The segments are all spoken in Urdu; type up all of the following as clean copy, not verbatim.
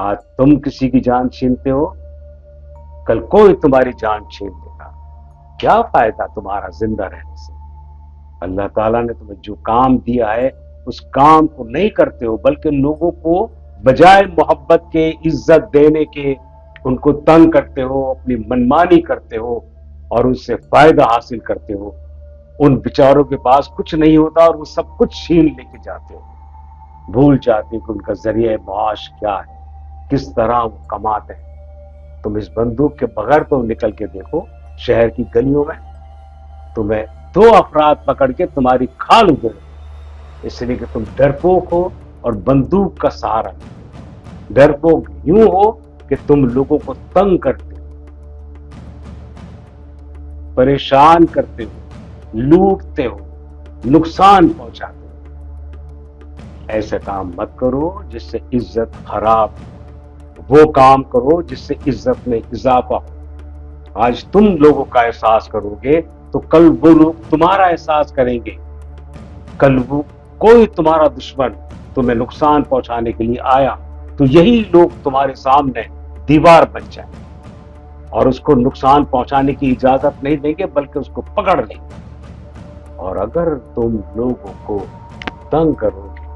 آج تم کسی کی جان چھینتے ہو، کل کوئی تمہاری جان چھین لے گا. کیا فائدہ تمہارا زندہ رہنے سے؟ اللہ تعالیٰ نے تمہیں جو کام دیا ہے اس کام کو نہیں کرتے ہو، بلکہ لوگوں کو بجائے محبت کے، عزت دینے کے، ان کو تنگ کرتے ہو، اپنی منمانی کرتے ہو اور ان سے فائدہ حاصل کرتے ہو. ان بیچاروں کے پاس کچھ نہیں ہوتا اور وہ سب کچھ چھین لے کے جاتے ہو. بھول جاتے کہ ان کا ذریعہ معاش کیا ہے، کس طرح وہ کماتے ہیں. تم اس بندوق کے بغیر تو نکل کے دیکھو شہر کی گلیوں میں، تمہیں 2 افراد پکڑ کے تمہاری کھال ادھر، اس لیے کہ تم ڈرپوک ہو اور بندوق کا سہارا لو. ڈرپوک یوں ہو کہ تم لوگوں کو تنگ کرتے ہو، پریشان کرتے ہو، لوٹتے ہو، نقصان پہنچاتے ہو. ایسے کام مت کرو جس سے عزت خراب ہو، وہ کام کرو جس سے عزت میں اضافہ ہو. آج تم لوگوں کا احساس کرو گے تو کل وہ لوگ تمہارا احساس کریں گے. کل وہ کوئی تمہارا دشمن تمہیں نقصان پہنچانے کے لیے آیا تو یہی لوگ تمہارے سامنے دیوار بن جائیں اور اس کو نقصان پہنچانے کی اجازت نہیں دیں گے، بلکہ اس کو پکڑ لیں گے. اور اگر تم لوگوں کو تنگ کرو گے،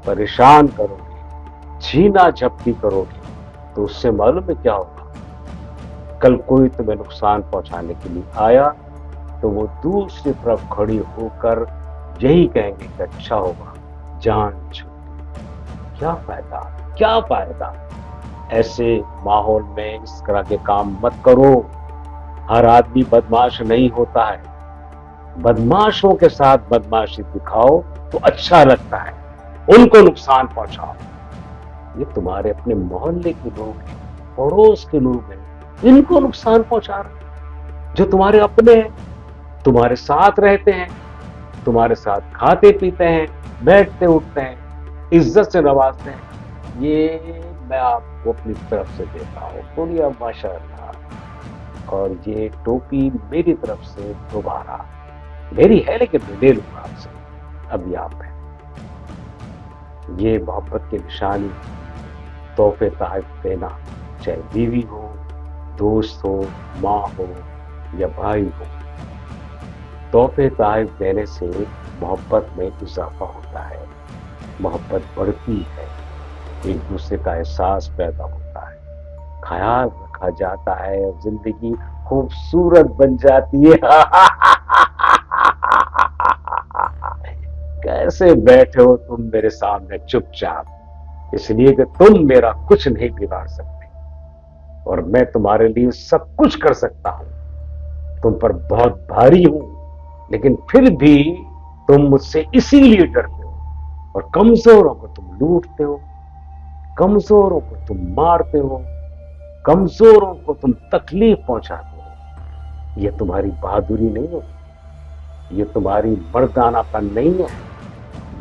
پریشان کرو گے، چھینا جھپٹی کرو گے تو اس سے معلوم ہے کیا ہوگا؟ کل کوئی تمہیں نقصان پہنچانے کے لیے آیا تو وہ دوسری طرف کھڑی ہو کر یہی کہیں گے کہ اچھا ہوگا جان چھوٹی. کیا فائدہ، کیا فائدہ؟ ایسے ماحول میں اس طرح کے کام مت کرو. ہر آدمی بدمعاش نہیں ہوتا ہے. بدمعاشوں کے ساتھ بدمعاشی دکھاؤ تو اچھا لگتا ہے، ان کو نقصان پہنچاؤ. یہ تمہارے اپنے محلے کے لوگ ہیں، پڑوس کے لوگ ہیں، ان کو نقصان پہنچا رہے جو تمہارے اپنے ہیں، تمہارے ساتھ رہتے ہیں، تمہارے ساتھ کھاتے پیتے ہیں، بیٹھتے اٹھتے ہیں، عزت سے نوازتے ہیں. یہ میں آپ کو اپنی طرف سے دیتا ہوں. بولیے ماشاء اللہ. اور یہ ٹوپی میری طرف سے دوبارہ میری ہے، لیکن میں لے لوں گا آپ سے. ابھی آپ ہیں، یہ محبت کی نشانی. تحفے تحائف دینا، چاہے بیوی ہو، دوست ہو، ماں ہو یا بھائی ہو. تحفے تحائف دینے سے محبت میں اضافہ ہوتا ہے، محبت بڑھتی ہے، ایک دوسرے کا احساس پیدا ہوتا ہے، خیال رکھا جاتا ہے اور زندگی خوبصورت بن جاتی ہے. کیسے بیٹھے ہو تم میرے سامنے چپ چاپ؟ اس لیے کہ تم میرا کچھ نہیں بگاڑ سکتے اور میں تمہارے لیے سب کچھ کر سکتا ہوں. تم پر بہت بھاری ہوں، لیکن پھر بھی تم مجھ سے اسی لیے ڈرتے ہو اور کمزوروں کو تم لوٹتے ہو، کمزوروں کو تم مارتے ہو، کمزوروں کو تم تکلیف پہنچاتے ہو. یہ تمہاری بہادری نہیں ہے، یہ تمہاری مردانہ پن نہیں ہے،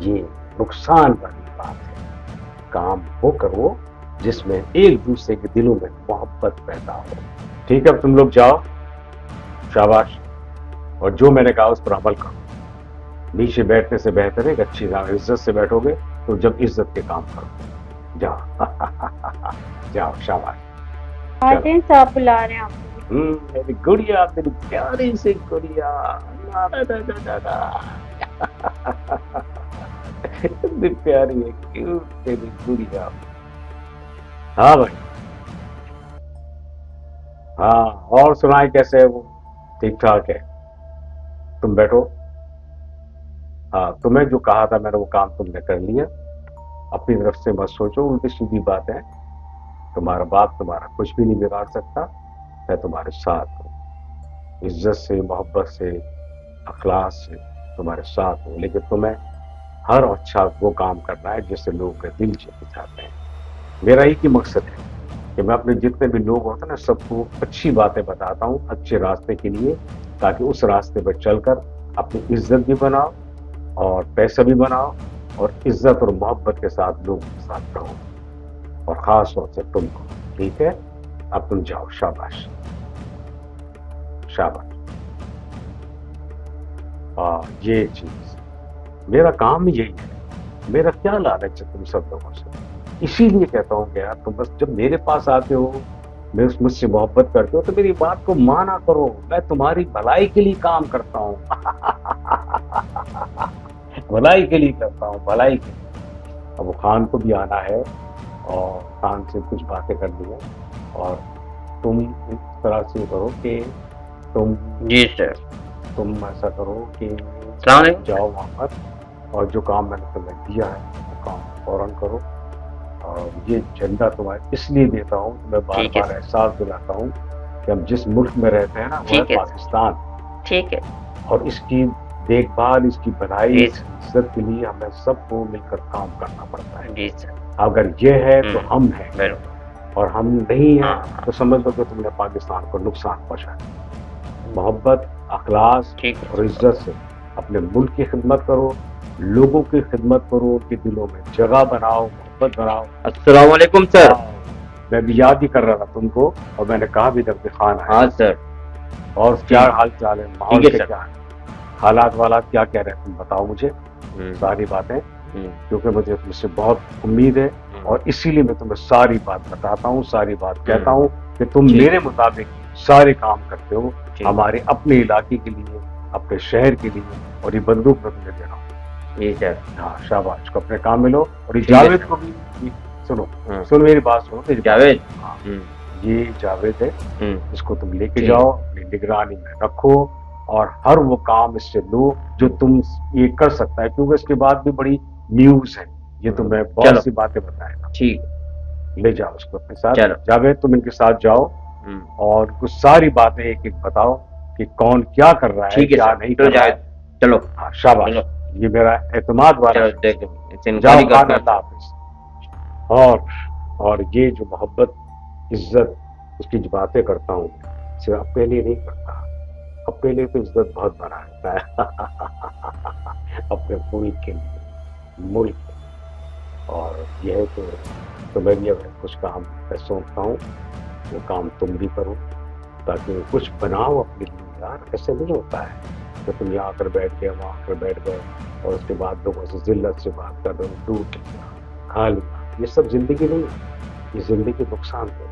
یہ نقصان والی بات ہے. کام وہ کرو جس میں ایک دوسرے کے دلوں میں محبت پیدا ہو. ٹھیک ہے، اب تم لوگ جاؤ، شاباش. اور جو میں نے کہا اس پر عمل کرو. نیچے بیٹھنے سے بہتر ہے کہ اچھی عزت سے بیٹھو گے تو جب عزت کے کام کرو. جاؤ. جاؤ، شاباش. والدین صاحب بلا رہے ہیں آپ کو. میری گڑیا، میری پیاری سی گڑیا. اتنی پیاری ہے، کیوٹ تیری گڑیا. ہاں بھائی، ہاں. اور سنائیں کیسے ہے وہ؟ ٹھیک ٹھاک ہے؟ تم بیٹھو. ہاں، تمہیں جو کہا تھا میں نے وہ کام تم نے کر لیا. اپنی طرف سے مت سوچو الٹی سیدھی باتیں. تمہارا باپ تمہارا کچھ بھی نہیں بگاڑ سکتا. میں تمہارے ساتھ ہوں، عزت سے، محبت سے، اخلاص سے تمہارے ساتھ ہوں. لیکن تمہیں ہر اچھا وہ کام کرنا ہے جس سے لوگوں کے دل جیتے جاتے ہیں. میرا ایک ہی مقصد ہے کہ میں اپنے جتنے بھی لوگ ہوتے ہیں نا، سب کو اچھی باتیں بتاتا ہوں اچھے راستے کے لیے، تاکہ اس راستے پر چل کر اپنی عزت بھی بناؤ اور پیسہ بھی بناؤ اور عزت اور محبت کے ساتھ لوگوں کے ساتھ رہو، اور خاص طور سے تم کو. ٹھیک ہے، اب تم جاؤ. شاباش، شاباش. یہ چیز میرا کام یہی ہے. میرا کیا لالچ ہے تم سب لوگوں سے؟ اسی لیے کہتا ہوں کہ یار تم بس جب میرے پاس آتے ہو، مجھ سے محبت کرتے ہو تو میری بات کو مانا کرو، میں تمہاری بھلائی کے لیے کام کرتا ہوں بھلائی کے لیے کرتا ہوں، بھلائی کے لیے۔ ابو خان کو بھی آنا ہے اور خان سے کچھ باتیں کرنی ہے، اور تم اس طرح سے کرو کہ جی سر، تم ایسا کرو کہ السلام علیکم۔ جاؤ وہاں پر، اور جو کام میں نے تمہیں دیا ہے وہ کام فوراً کرو۔ اور یہ جھنڈا تمہارے اس لیے دیتا ہوں، میں بار ٹھیک ہے بار احساس دلاتا ہوں کہ ہم جس ملک میں رہتے ہیں نا وہ ہے ٹھیک ہے پاکستان، ٹھیک ہے اور اس کی دیکھ بھال، اس کی بھلائی، جی اس کی عزت کے لیے ہمیں سب کو مل کر کام کرنا پڑتا ہے۔ جی سر، اگر یہ ہے تو ہم ہیں، بالکل اور ہم نہیں ہیں ہاں تو سمجھ لو کہ تم نے پاکستان کو نقصان پہنچایا۔ محبت، اخلاص ٹھیک ہے اور عزت سے اپنے ملک کی خدمت کرو، لوگوں کی خدمت کرو، ان کے دلوں میں جگہ بناؤ، محبت بناؤ۔ السلام علیکم سر۔ میں بھی یاد ہی کر رہا تھا تم کو، اور میں نے کہا بھی تب کہ خان آئے، ہاں سر، اور کیا حال چال ہے، ماحول ٹھیک ہے کے سر۔ کیا ہے، حالات والات کیا کہہ رہے ہیں، تم بتاؤ مجھے ساری باتیں، کیونکہ مجھے تم سے بہت امید ہے، اور اسی لیے میں تمہیں ساری بات بتاتا ہوں، ساری بات کہتا ہوں کہ تم ٹھیک۔ میرے مطابق سارے کام کرتے ہو، ٹھیک۔ ہمارے اپنے علاقے کے لیے، اپنے شہر کے لیے، اور یہ بندوق میں تمہیں دے رہا ہوں۔ جی سر، ہاں شاباش، کو اپنے کام میں لو، اور یہ ٹھیک ہے جاوید سر۔ کو بھی سنو، ہاں۔ سن میری بات سنو میری بات۔ جاوید، ہاں، یہ جاوید ہے، اس کو تم لے کے ٹھیک۔ جاؤ، اپنی نگرانی میں رکھو، اور ہر وہ کام اس سے لو جو تم یہ کر سکتا ہے، کیونکہ اس کے بعد بھی بڑی نیوز ہے، یہ تمہیں چلو۔ بہت سی باتیں بتائے گا۔ ٹھیک، لے جاؤ اس کو اپنے ساتھ۔ چلو۔ جاوید تم ان کے ساتھ جاؤ اور کچھ ساری باتیں ایک ایک بتاؤ کہ کون کیا کر رہا ہے، ٹھیک ہے کیا سر، نہیں چلو کر رہا ہے۔ جاوید، چلو ہاں شاباش، چلو۔ یہ میرا اعتماد والا چلو، شخص دیکھ ہے۔ اسے جاؤ انکوائری خان، کرتا اللہ ہوں۔ حافظ۔ اور یہ جو محبت، عزت، اس کی جو باتیں کرتا ہوں، صرف اپنے لیے نہیں کرتا، اپنے لیے تو عزت بہت بڑا رہتا ہے اپنے ملک کے لیے، ملک کے لیے۔ اور یہ ہے کہ میں بھی اگر کچھ کام میں سونپتا ہوں، وہ کام تم بھی کرو، تاکہ کچھ بناؤ اپنے لیے۔ یار ایسے نہیں ہوتا ہے کہ تم یہاں آ کر بیٹھ گئے، وہاں آ کر بیٹھ گئے، اور اس کے بعد لوگوں سے ذلت سے بات کر رہے ہو، ٹوٹ لیا، کھا لیا۔ یہ سب زندگی نہیں ہے، یہ زندگی نقصان ہے۔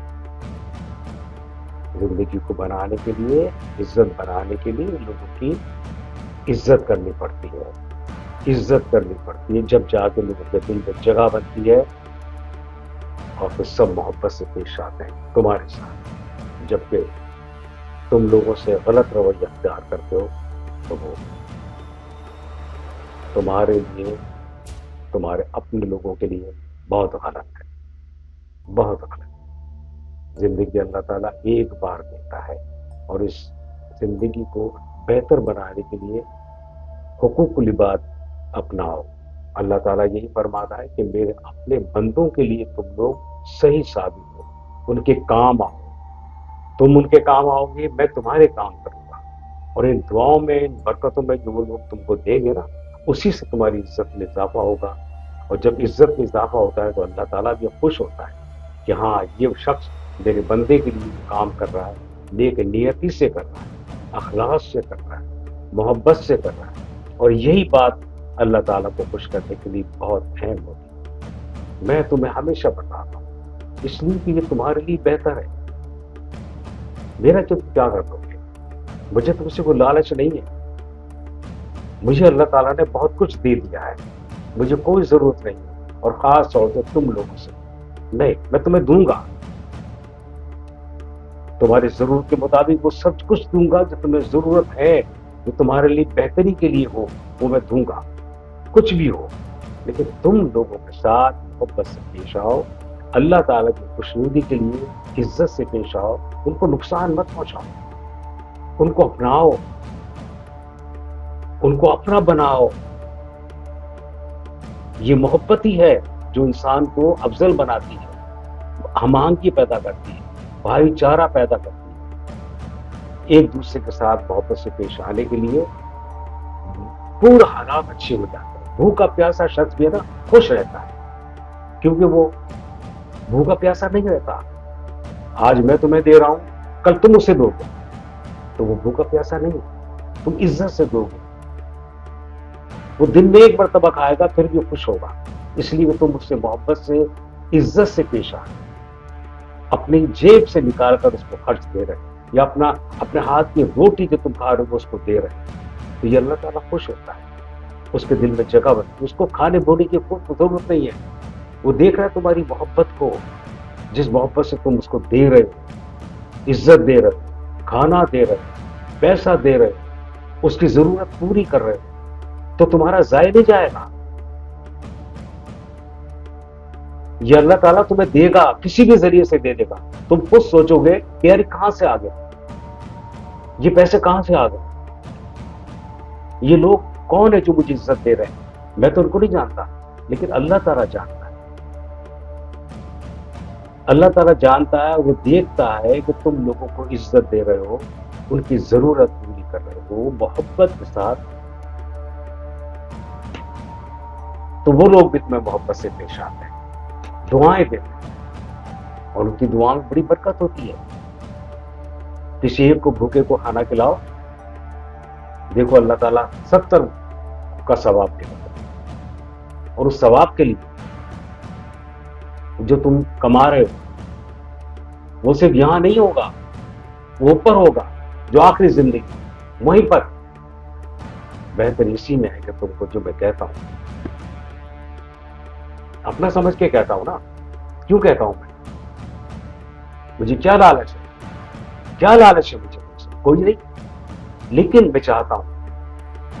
زندگی کو بنانے کے لیے، عزت بنانے کے لیے لوگوں کی عزت کرنی پڑتی ہے، عزت کرنی پڑتی ہے، جب جا کے لوگوں کے دل میں جگہ بنتی ہے، اور پھر سب محبت سے پیش آتے ہیں تمہارے ساتھ۔ جبکہ تم لوگوں سے غلط رویہ اختیار کرتے ہو تو وہ تمہارے لیے، تمہارے اپنے لوگوں کے لیے بہت غلط ہے، بہت غلط۔ زندگی اللہ تعالیٰ ایک بار دیتا ہے، اور اس زندگی کو بہتر بنانے کے لیے حقوق العباد اپناؤ۔ اللہ تعالیٰ یہی فرماتا ہے کہ میرے اپنے بندوں کے لیے تم لوگ صحیح ثابت ہو، ان کے کام آؤ، تم ان کے کام آؤ گے، میں تمہارے کام کروں گا، اور ان دعاؤں میں، ان برکتوں میں جو وہ لوگ تم کو دیں گے نا، اسی سے تمہاری عزت میں اضافہ ہوگا۔ اور جب عزت میں اضافہ ہوتا ہے تو اللہ تعالیٰ بھی خوش ہوتا ہے کہ ہاں یہ شخص میرے بندے کے لیے کام کر رہا ہے، نیک نیتی سے کر رہا ہے، اخلاص سے کر رہا ہے، محبت سے کر رہا ہے۔ اور یہی بات اللہ تعالیٰ کو خوش کرنے کے لیے بہت اہم ہوتی ہے۔ میں تمہیں ہمیشہ بتاتا ہوں، اس لیے کہ یہ تمہارے لیے بہتر ہے۔ میرا جو کیا کر دو گے، مجھے تم سے کوئی لالچ نہیں ہے، مجھے اللہ تعالیٰ نے بہت کچھ دے دیا ہے، مجھے کوئی ضرورت نہیں ہے، اور خاص طور سے تم لوگوں سے نہیں، میں تمہیں دوں گا، تمہاری ضرورت کے مطابق وہ سب کچھ دوں گا جو تمہیں ضرورت ہے، جو تمہارے لیے بہتری کے لیے ہو، وہ میں دوں گا، کچھ بھی ہو۔ لیکن تم لوگوں کے ساتھ محبت سے پیش آؤ، اللہ تعالیٰ کی خوشنودی کے لیے عزت سے پیش آؤ، ان کو نقصان مت پہنچاؤ، ان کو اپناؤ، ان کو اپنا بناؤ۔ یہ محبت ہی ہے جو انسان کو افضل بناتی ہے، ہم آہنگی پیدا کرتی ہے، بھائی چارہ پیدا کرتی ہے۔ ایک دوسرے کے ساتھ محبت سے پیش آنے کے لیے پورا حالات اچھے ہو جاتے ہیں۔ بھوکا پیاسا شخص بھی ہے نا خوش رہتا ہے، کیونکہ وہ بھوکا پیاسا نہیں رہتا۔ آج میں تمہیں دے رہا ہوں، کل تم اسے دو گے تو وہ بھوکا پیاسا نہیں ہے، تم عزت سے دو گے، وہ دن میں ایک مرتبہ کھائے گا پھر بھی خوش ہوگا، اس لیے وہ تم اس سے محبت سے عزت سے پیش آ رہے ہیں، اپنی جیب سے نکال کر اس کو خرچ دے رہے ہیں، یا اپنے ہاتھ کی روٹی جو تم کھا رہے ہو اس کو دے رہے ہیں، تو یہ اللہ تعالیٰ خوش ہوتا ہے، اس کے دل میں جگہ بنتی ہے، اس کو کھانے بونے کی کوئی ضرورت نہیں ہے، وہ دیکھ رہا ہے تمہاری محبت کو، جس محبت سے تم اس کو دے رہے ہو، عزت دے رہے ہو، کھانا دے رہے ہو، پیسہ دے رہے ہو، اس کی ضرورت پوری کر رہے ہو، تو تمہارا ضائع نہیں جائے گا۔ یہ اللہ تعالیٰ تمہیں دے گا، کسی بھی ذریعے سے دے دے گا، تم خود سوچو گے کہ یار کہاں سے آ گئے، یہ پیسے کہاں سے آ گئے، یہ لوگ کون ہے جو مجھے عزت دے رہے ہیں، میں تو ان کو نہیں جانتا، لیکن اللہ تعالیٰ جانتا ہے، اللہ تعالیٰ جانتا ہے، وہ دیکھتا ہے کہ تم لوگوں کو عزت دے رہے ہو، ان کی ضرورت پوری کر رہے ہو محبت کے ساتھ، تو وہ لوگ بھی تمہیں محبت سے پیش آتے ہیں، دعائیں دیتے ہیں، اور ان کی دعاؤں میں بڑی برکت ہوتی ہے۔ کسی ایک کو بھوکے کو کھانا کھلاؤ، دیکھو اللہ تعالیٰ 70 کا ثواب دے گا، اور اس ثواب کے لیے جو تم کما رہے ہو وہ صرف یہاں نہیں ہوگا، وہ اوپر ہوگا، جو آخری زندگی وہیں پر۔ بہتر اسی میں ہے کہ تم کو جو میں کہتا ہوں اپنا سمجھ کے کہتا ہوں نا، کیوں کہتا ہوں میں، مجھے کیا لالچ ہے، کیا لالچ ہے مجھے، کوئی نہیں، لیکن میں چاہتا ہوں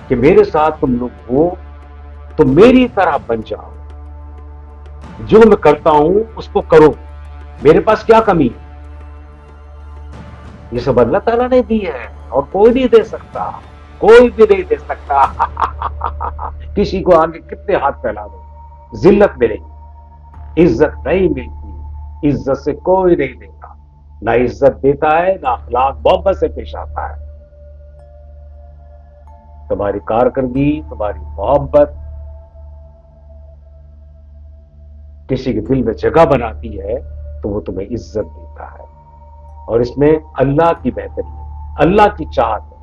کہ میرے ساتھ تم لوگ ہو تو میری طرح بن جاؤ، جو میں کرتا ہوں اس کو کرو، میرے پاس کیا کمی ہے، یہ سب اللہ تعالیٰ نے دی ہے، اور کوئی نہیں دے سکتا، کوئی بھی نہیں دے سکتا۔ کسی کو آگے کتنے ہاتھ پھیلا دو، ذلت ملے گی، عزت نہیں ملتی، عزت سے کوئی نہیں دیتا، نہ عزت دیتا ہے، نہ اخلاق محبت سے پیش آتا ہے۔ تمہاری کارکردگی، تمہاری محبت کسی کے دل میں جگہ بناتی ہے تو وہ تمہیں عزت دیتا ہے، اور اس میں اللہ کی بہتری ہے، اللہ کی چاہت ہے،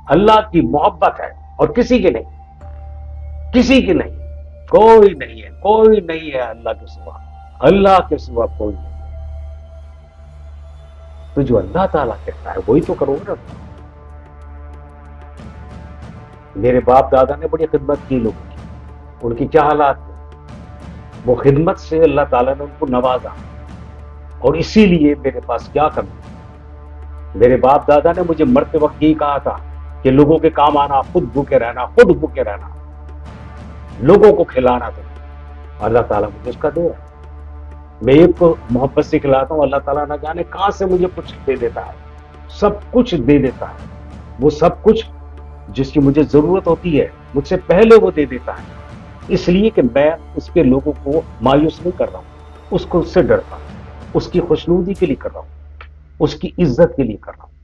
اللہ کی محبت ہے، اور کسی کی نہیں، کسی کی نہیں، کوئی نہیں ہے، کوئی نہیں ہے اللہ کے سوا، اللہ کے سوا کوئی نہیں ہے۔ تو جو اللہ تعالیٰ کہتا ہے وہی تو کرو نا۔ میرے باپ دادا نے بڑی خدمت کی لوگوں کی، ان کی کیا حالات تھے، وہ خدمت سے اللہ تعالیٰ نے ان کو نوازا، اور اسی لیے میرے پاس کیا کرنا۔ میرے باپ دادا نے مجھے مرتے وقت یہی کہا تھا کہ لوگوں کے کام آنا، خود بھوکے رہنا، خود بھوکے رہنا، لوگوں کو کھلانا، تو اللہ تعالیٰ مجھے اس کا دے رہا ہے۔ میں ایک کو محبت سے کھلاتا ہوں، اللہ تعالیٰ نہ جانے کہاں سے مجھے کچھ دے دیتا ہے، سب کچھ دے دیتا ہے، وہ سب کچھ جس کی مجھے ضرورت ہوتی ہے مجھ سے پہلے وہ دے دیتا ہے، اس لیے کہ میں اس کے لوگوں کو مایوس نہیں کر رہا ہوں، اس کو اس سے ڈرتا ہوں، اس کی خوشنودی کے لیے کر رہا ہوں، اس کی عزت کے لیے کر رہا ہوں۔